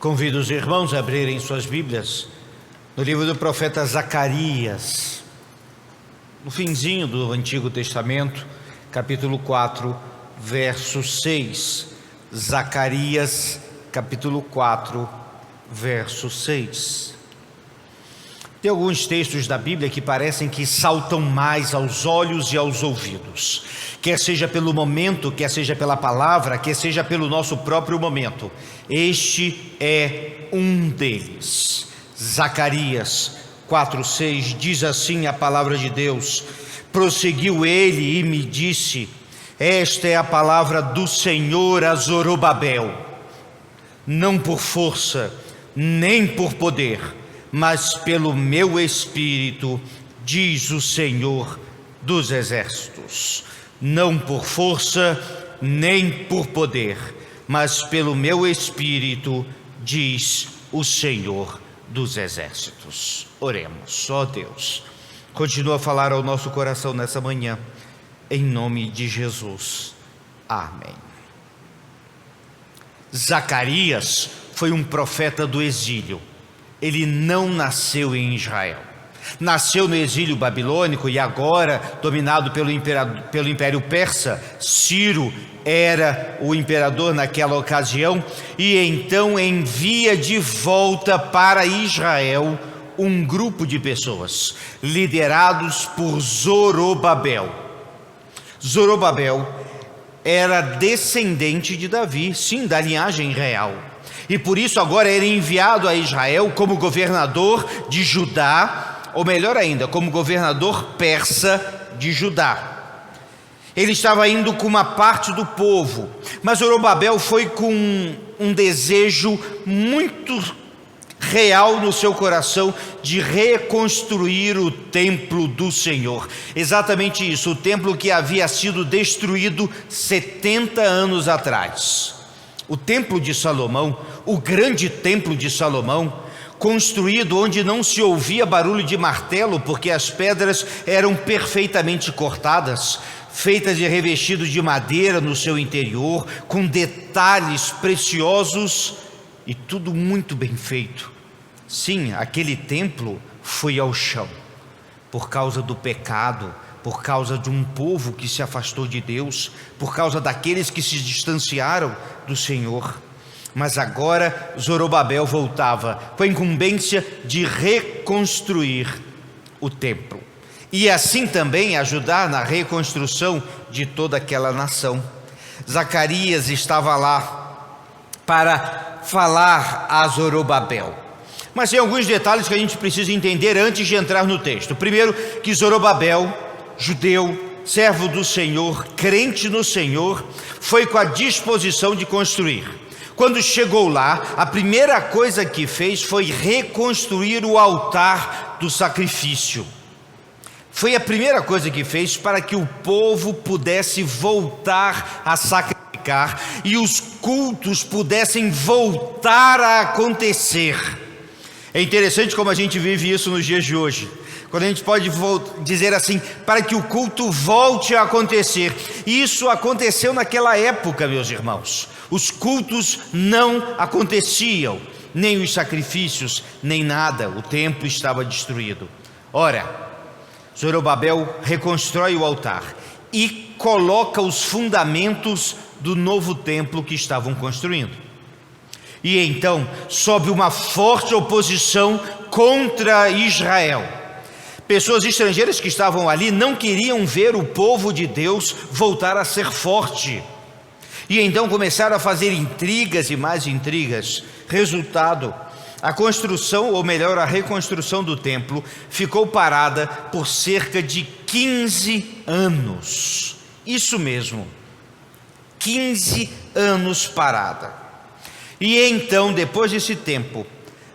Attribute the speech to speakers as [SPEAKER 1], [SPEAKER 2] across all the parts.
[SPEAKER 1] Convido os irmãos a abrirem suas Bíblias no livro do profeta Zacarias, no finzinho do Antigo Testamento, capítulo 4, verso 6. Zacarias, capítulo 4, verso 6. Tem alguns textos da Bíblia que parecem que saltam mais aos olhos e aos ouvidos, quer seja pelo momento, quer seja pela palavra, quer seja pelo nosso próprio momento. Este é um deles. Zacarias 4:6 diz assim a palavra de Deus: prosseguiu ele e me disse: esta é a palavra do Senhor a Zorobabel, não por força nem por poder, mas pelo meu Espírito, diz o Senhor dos Exércitos. Não por força nem por poder, mas pelo meu Espírito, diz o Senhor dos Exércitos. Oremos. Ó Deus, continua a falar ao nosso coração nessa manhã, em nome de Jesus. Amém. Zacarias foi um profeta do exílio. Ele não nasceu em Israel. Nasceu no exílio babilônico e agora, dominado pelo Império Persa. Ciro era o imperador naquela ocasião, e então envia de volta para Israel um grupo de pessoas, liderados por Zorobabel. Zorobabel era descendente de Davi, sim, da linhagem real. E por isso agora era enviado a Israel como governador de Judá, ou melhor ainda, como governador persa de Judá. Ele estava indo com uma parte do povo, mas Zorobabel foi com um desejo muito real no seu coração de reconstruir o templo do Senhor. Exatamente isso, o templo que havia sido destruído 70 anos atrás. O templo de Salomão, o grande templo de Salomão, construído onde não se ouvia barulho de martelo, porque as pedras eram perfeitamente cortadas, feitas e revestidas de madeira no seu interior, com detalhes preciosos e tudo muito bem feito. Sim, aquele templo foi ao chão, por causa do pecado, por causa de um povo que se afastou de Deus, por causa daqueles que se distanciaram do Senhor. Mas agora Zorobabel voltava com a incumbência de reconstruir o templo, e assim também ajudar na reconstrução de toda aquela nação. Zacarias estava lá para falar a Zorobabel. Mas tem alguns detalhes que a gente precisa entender antes de entrar no texto. Primeiro, que Zorobabel, judeu, servo do Senhor, crente no Senhor, foi com a disposição de construir. Quando chegou lá, a primeira coisa que fez foi reconstruir o altar do sacrifício. Foi a primeira coisa que fez para que o povo pudesse voltar a sacrificar e os cultos pudessem voltar a acontecer. É interessante como a gente vive isso nos dias de hoje, quando a gente pode dizer assim, para que o culto volte a acontecer. Isso aconteceu naquela época, meus irmãos. Os cultos não aconteciam, nem os sacrifícios, nem nada. O templo estava destruído. Ora, Zorobabel reconstrói o altar e coloca os fundamentos do novo templo que estavam construindo. E então sobe uma forte oposição contra Israel. Pessoas estrangeiras que estavam ali não queriam ver o povo de Deus voltar a ser forte. E então começaram a fazer intrigas e mais intrigas. Resultado, a construção, ou melhor, a reconstrução do templo ficou parada por cerca de 15 anos. Isso mesmo, 15 anos parada. E então, depois desse tempo,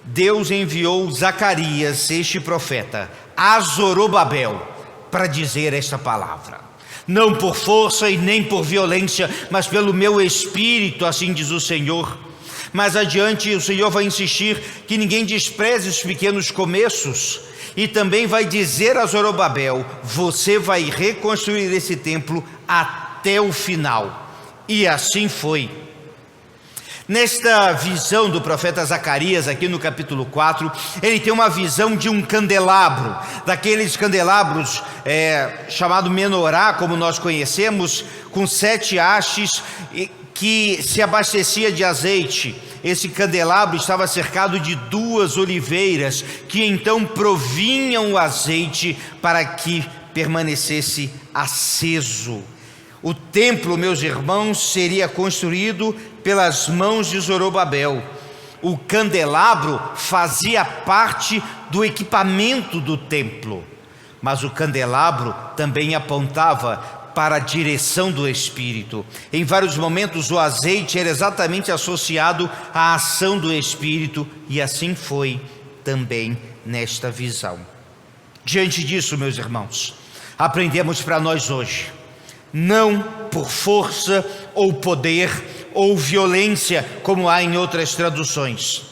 [SPEAKER 1] Deus enviou Zacarias, este profeta, a Zorobabel, para dizer esta palavra. Não por força e nem por violência, mas pelo meu Espírito, assim diz o Senhor. Mais adiante o Senhor vai insistir que ninguém despreze os pequenos começos, e também vai dizer a Zorobabel: você vai reconstruir esse templo até o final. E assim foi. Nesta visão do profeta Zacarias, aqui no capítulo 4, ele tem uma visão de um candelabro, daqueles candelabros chamado menorá, como nós conhecemos, com 7 hastes, que se abastecia de azeite. Esse candelabro estava cercado de 2 oliveiras, que então provinham o azeite para que permanecesse aceso. O templo, meus irmãos, seria construído pelas mãos de Zorobabel. O candelabro fazia parte do equipamento do templo, mas o candelabro também apontava para a direção do Espírito. Em vários momentos o azeite era exatamente associado à ação do Espírito, e assim foi também nesta visão. Diante disso, meus irmãos, aprendemos para nós hoje: não por força ou poder ou violência, como há em outras traduções.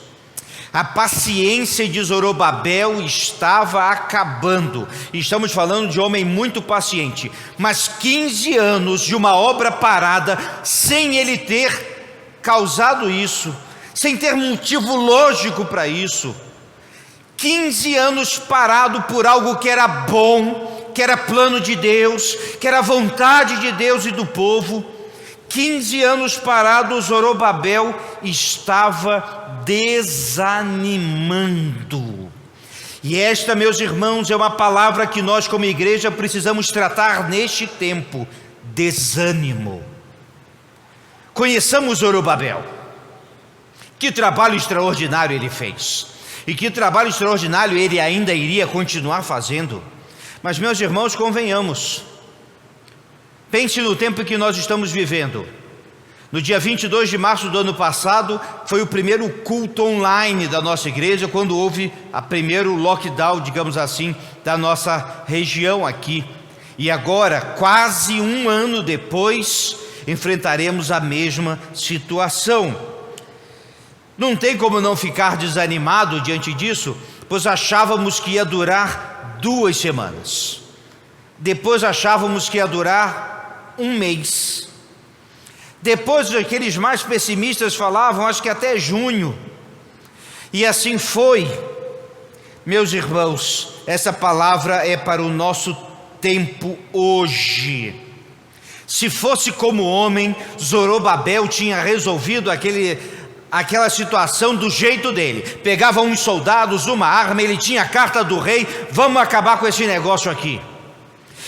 [SPEAKER 1] A paciência de Zorobabel estava acabando. Estamos falando de um homem muito paciente, mas 15 anos de uma obra parada, sem ele ter causado isso, sem ter motivo lógico para isso. 15 anos parado por algo que era bom, que era plano de Deus, que era vontade de Deus e do povo. 15 anos parado, Zorobabel estava desanimando. E esta, meus irmãos, é uma palavra que nós como igreja precisamos tratar neste tempo: desânimo. Conheçamos Zorobabel. Que trabalho extraordinário ele fez, e que trabalho extraordinário ele ainda iria continuar fazendo. Mas, meus irmãos, convenhamos, pense no tempo que nós estamos vivendo. No dia 22 de março do ano passado, foi o primeiro culto online da nossa igreja, quando houve o primeiro lockdown, digamos assim, da nossa região aqui. E agora, quase um ano depois, enfrentaremos a mesma situação. Não tem como não ficar desanimado diante disso, pois achávamos que ia durar 2 semanas. Depois achávamos que ia durar 1 mês. Depois aqueles mais pessimistas falavam, acho que até junho. E assim foi. Meus irmãos, essa palavra é para o nosso tempo hoje. Se fosse como homem, Zorobabel tinha resolvido aquela situação do jeito dele. Pegava uns soldados, uma arma, ele tinha a carta do rei: vamos acabar com esse negócio aqui.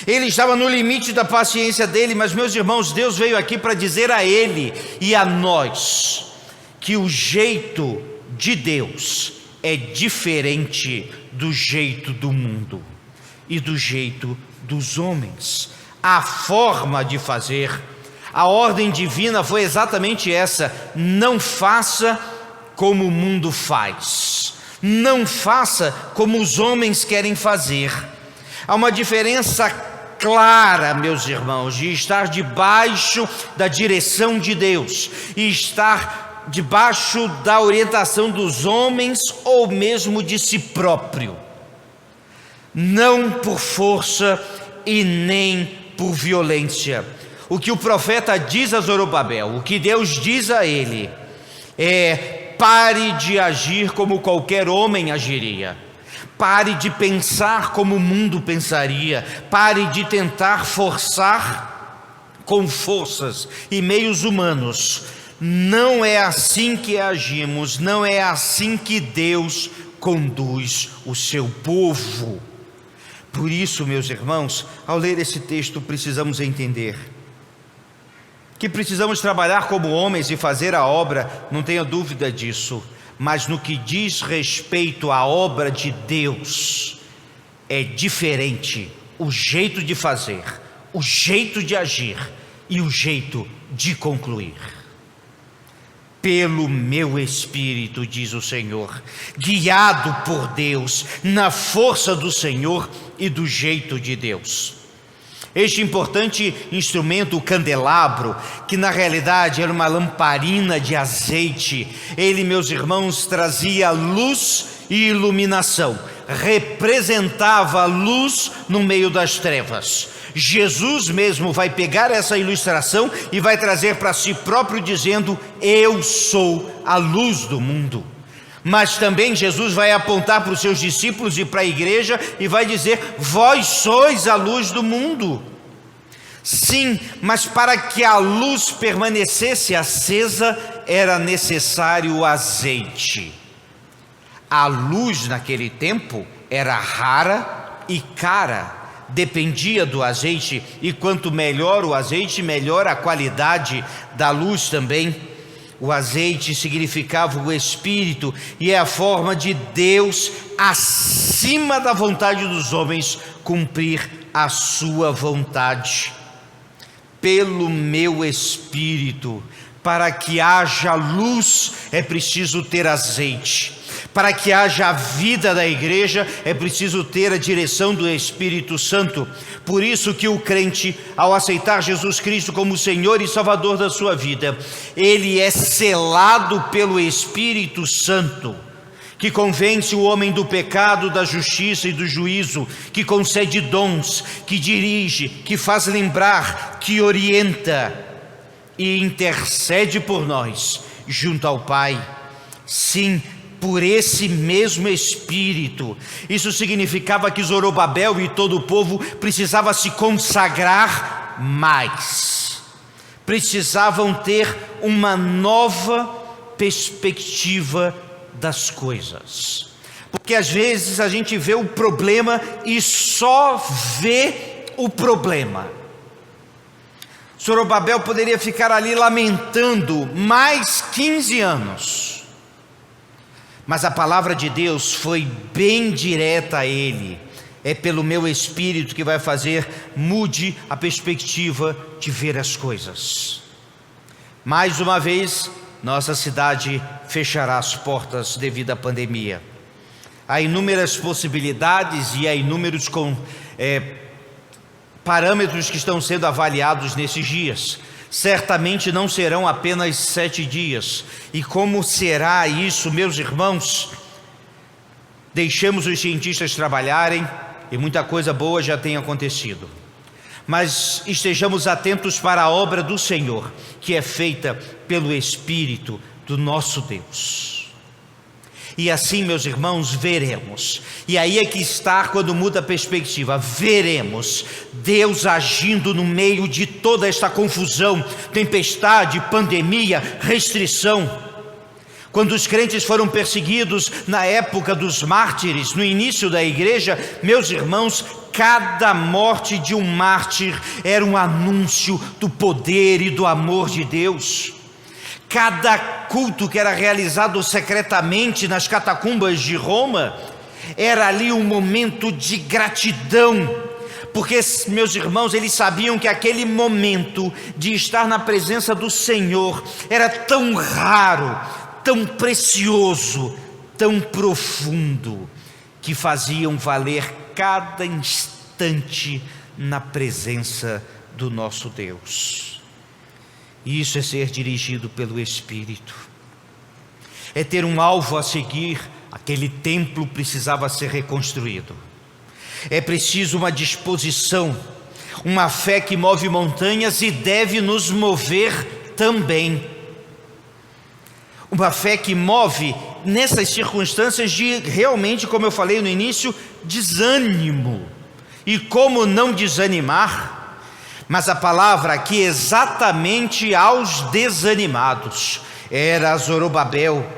[SPEAKER 1] Ele estava no limite da paciência dele, mas, meus irmãos, Deus veio aqui para dizer a ele e a nós que o jeito de Deus é diferente do jeito do mundo e do jeito dos homens. A forma de fazer, a ordem divina foi exatamente essa: não faça como o mundo faz, não faça como os homens querem fazer. Há uma diferença clara, meus irmãos, de estar debaixo da direção de Deus e estar debaixo da orientação dos homens ou mesmo de si próprio. Não por força e nem por violência. O que o profeta diz a Zorobabel, o que Deus diz a ele é: pare de agir como qualquer homem agiria. Pare de pensar como o mundo pensaria. Pare de tentar forçar com forças e meios humanos. Não é assim que agimos, não é assim que Deus conduz o seu povo. Por isso, meus irmãos, ao ler esse texto, precisamos entender que precisamos trabalhar como homens e fazer a obra, não tenha dúvida disso. Mas no que diz respeito à obra de Deus, é diferente o jeito de fazer, o jeito de agir e o jeito de concluir. Pelo meu Espírito, diz o Senhor, guiado por Deus, na força do Senhor e do jeito de Deus. Este importante instrumento, o candelabro, que na realidade era uma lamparina de azeite, ele, meus irmãos, trazia luz e iluminação representava a luz no meio das trevas. Jesus mesmo vai pegar essa ilustração e vai trazer para si próprio dizendo: eu sou a luz do mundo. Mas também Jesus vai apontar para os seus discípulos e para a igreja e vai dizer: vós sois a luz do mundo. Sim, mas para que a luz permanecesse acesa era necessário o azeite. A luz naquele tempo era rara e cara, dependia do azeite, e quanto melhor o azeite, melhor a qualidade da luz também. O azeite significava o Espírito, e é a forma de Deus, acima da vontade dos homens, cumprir a sua vontade. Pelo meu Espírito, para que haja luz, é preciso ter azeite. Para que haja a vida da igreja, é preciso ter a direção do Espírito Santo. Por isso que o crente, ao aceitar Jesus Cristo como Senhor e Salvador da sua vida, ele é selado pelo Espírito Santo, que convence o homem do pecado, da justiça e do juízo, que concede dons, que dirige, que faz lembrar, que orienta e intercede por nós junto ao Pai. Sim, por esse mesmo Espírito. Isso significava que Zorobabel e todo o povo precisava se consagrar mais. Precisavam ter uma nova perspectiva das coisas. Porque às vezes a gente vê o problema e só vê o problema. Zorobabel poderia ficar ali lamentando mais 15 anos. Mas a palavra de Deus foi bem direta a ele: é pelo meu Espírito que vai fazer mude a perspectiva de ver as coisas. Mais uma vez, nossa cidade fechará as portas devido à pandemia. Há inúmeras possibilidades e há inúmeros parâmetros que estão sendo avaliados nesses dias. Certamente não serão apenas 7 dias. E como será isso, meus irmãos? Deixemos os cientistas trabalharem, e muita coisa boa já tem acontecido. Mas estejamos atentos para a obra do Senhor, que é feita pelo Espírito do nosso Deus. E assim, meus irmãos, veremos. E aí é que está quando muda a perspectiva. Veremos Deus agindo no meio de toda esta confusão, tempestade, pandemia, restrição. Quando os crentes foram perseguidos na época dos mártires, no início da igreja, meus irmãos, cada morte de um mártir era um anúncio do poder e do amor de Deus. Cada culto que era realizado secretamente nas catacumbas de Roma era ali um momento de gratidão, porque, meus irmãos, eles sabiam que aquele momento de estar na presença do Senhor era tão raro, tão precioso, tão profundo, que faziam valer cada instante na presença do nosso Deus. Isso é ser dirigido pelo Espírito, é ter um alvo a seguir. Aquele templo precisava ser reconstruído. É preciso uma disposição, uma fé que move montanhas e deve nos mover também. Uma fé que move nessas circunstâncias de realmente, como eu falei no início, desânimo. E como não desanimar? Mas a palavra aqui exatamente aos desanimados era a Zorobabel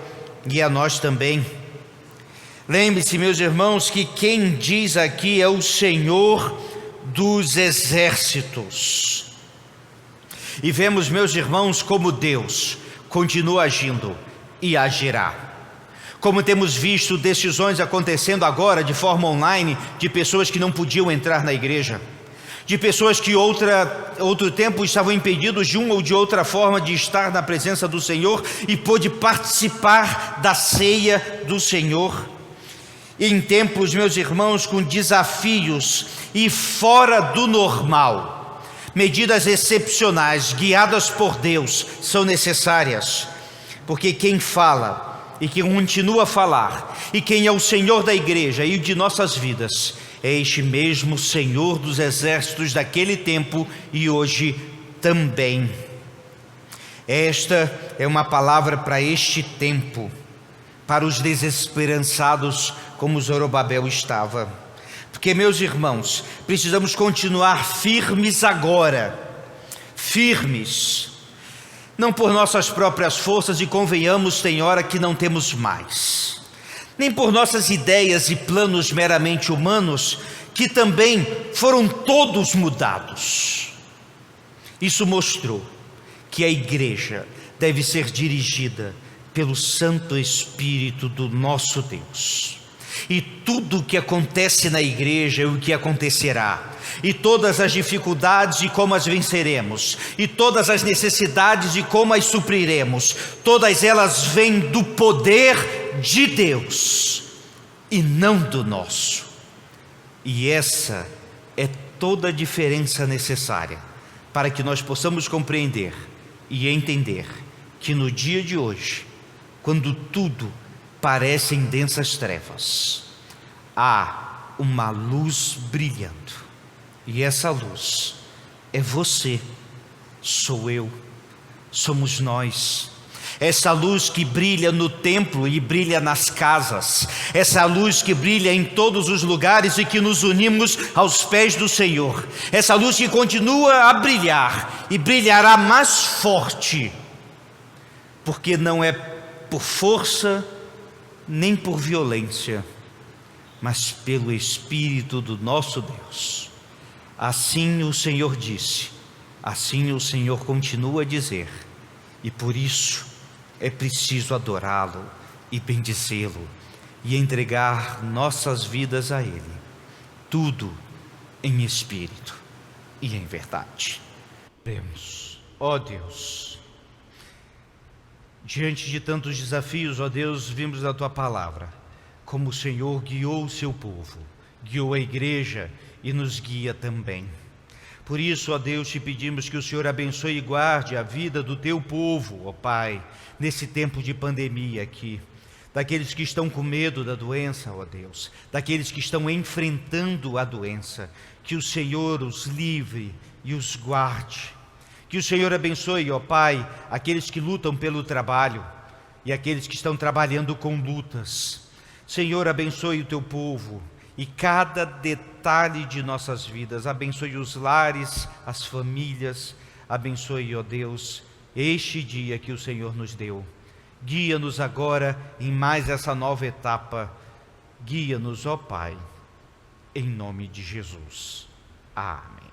[SPEAKER 1] e a nós também. Lembre-se, meus irmãos, que quem diz aqui é o Senhor dos exércitos. E vemos, meus irmãos, como Deus continua agindo e agirá. Como temos visto decisões acontecendo agora de forma online, de pessoas que não podiam entrar na igreja, de pessoas que outro tempo estavam impedidos de uma ou de outra forma de estar na presença do Senhor e pôde participar da ceia do Senhor. Em tempos, meus irmãos, com desafios e fora do normal, medidas excepcionais, guiadas por Deus, são necessárias, porque quem fala e que continua a falar, e quem é o Senhor da igreja e de nossas vidas, é este mesmo Senhor dos exércitos daquele tempo e hoje também. Esta é uma palavra para este tempo, para os desesperançados como Zorobabel estava. Porque, meus irmãos, precisamos continuar firmes agora, firmes, não por nossas próprias forças, e convenhamos, tem hora que não temos mais, nem por nossas ideias e planos meramente humanos, que também foram todos mudados. Isso mostrou que a igreja deve ser dirigida pelo Santo Espírito do nosso Deus. E tudo o que acontece na igreja é o que acontecerá, e todas as dificuldades e como as venceremos, e todas as necessidades e como as supriremos, todas elas vêm do poder de Deus e não do nosso. E essa é toda a diferença necessária para que nós possamos compreender e entender que no dia de hoje, quando tudo parece em densas trevas, há uma luz brilhando, e essa luz é você, sou eu, somos nós. Essa luz que brilha no templo e brilha nas casas, essa luz que brilha em todos os lugares e que nos unimos aos pés do Senhor, essa luz que continua a brilhar e brilhará mais forte, porque não é por força nem por violência, mas pelo Espírito do nosso Deus. Assim o Senhor disse, assim o Senhor continua a dizer, e por isso é preciso adorá-lo e bendizê-lo e entregar nossas vidas a Ele, tudo em espírito e em verdade. Oremos. Ó Deus, diante de tantos desafios, ó Deus, vimos a Tua palavra, como o Senhor guiou o Seu povo, guiou a igreja e nos guia também. Por isso, ó Deus, te pedimos que o Senhor abençoe e guarde a vida do Teu povo, ó Pai, nesse tempo de pandemia aqui, daqueles que estão com medo da doença, ó Deus, daqueles que estão enfrentando a doença, que o Senhor os livre e os guarde. Que o Senhor abençoe, ó Pai, aqueles que lutam pelo trabalho e aqueles que estão trabalhando com lutas. Senhor, abençoe o Teu povo e cada detalhe de nossas vidas. Abençoe os lares, as famílias. Abençoe, ó Deus, este dia que o Senhor nos deu. Guia-nos agora em mais essa nova etapa. Guia-nos, ó Pai, em nome de Jesus. Amém.